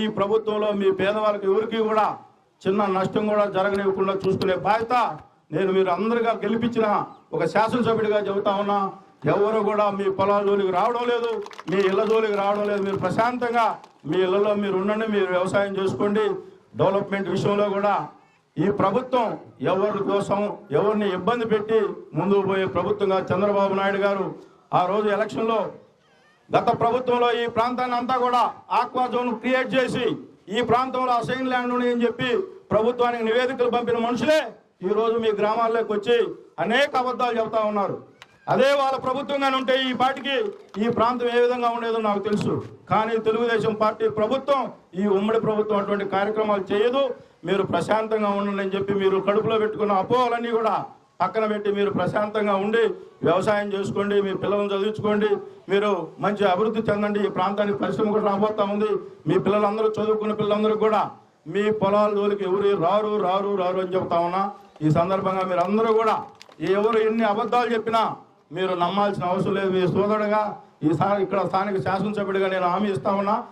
ఈ ప్రభుత్వంలో మీ పేదవాళ్ళకి ఎవరికి కూడా చిన్న నష్టం కూడా జరగనివ్వకుండా చూసుకునే బాధ్యత నేను మీరు అందరిగా గెలిపించిన ఒక శాసనసభ్యుడిగా చెబుతా ఉన్నా. ఎవరు కూడా మీ పొలాల జోలికి రావడం లేదు, మీ ఇళ్ల జోలికి రావడం లేదు. మీరు ప్రశాంతంగా మీ ఇళ్లలో మీరు ఉండండి, మీరు వ్యవసాయం చేసుకోండి. డెవలప్మెంట్ విషయంలో కూడా ఈ ప్రభుత్వం ఎవరి కోసం ఎవరిని ఇబ్బంది పెట్టి ముందుకు పోయే ప్రభుత్వంగా చంద్రబాబు నాయుడు గారు ఆ రోజు ఎలక్షన్లో గత ప్రభుత్వంలో ఈ ప్రాంతాన్ని అంతా కూడా ఆక్వా జోన్ క్రియేట్ చేసి ఈ ప్రాంతంలో అసైన్ ల్యాండ్ అని చెప్పి ప్రభుత్వానికి నివేదికలు పంపిన మనుషులే ఈ రోజు మీ గ్రామాల్లోకి వచ్చి అనేక అబద్ధాలు చెబుతా ఉన్నారు. అదే వాళ్ళ ప్రభుత్వంగానే ఉంటే ఈ పార్టీకి ఈ ప్రాంతం ఏ విధంగా ఉండేదో నాకు తెలుసు. కానీ తెలుగుదేశం పార్టీ ప్రభుత్వం ఈ ఉమ్మడి ప్రభుత్వం అటువంటి కార్యక్రమాలు చేయదు. మీరు ప్రశాంతంగా ఉండండి అని చెప్పి మీరు కడుపులో పెట్టుకున్న అపోహలన్నీ కూడా పక్కన పెట్టి మీరు ప్రశాంతంగా ఉండి వ్యవసాయం చేసుకోండి, మీ పిల్లలను చదివించుకోండి, మీరు మంచి అభివృద్ధి చెందండి. ఈ ప్రాంతానికి పరిశ్రమ కూడా రాబోతా ఉంది. మీ పిల్లలందరూ చదువుకున్న పిల్లలందరూ కూడా మీ పొలాల జోలికి ఎవరు రారు రారు రారు అని చెప్తా ఉన్నా. ఈ సందర్భంగా మీరు అందరూ కూడా ఎవరు ఎన్ని అబద్ధాలు చెప్పినా మీరు నమ్మాల్సిన అవసరం లేదు. మీ సోదరుడుగా ఈసారి ఇక్కడ స్థానిక శాసనసభ్యుడిగా నేను హామీ ఇస్తా ఉన్నా.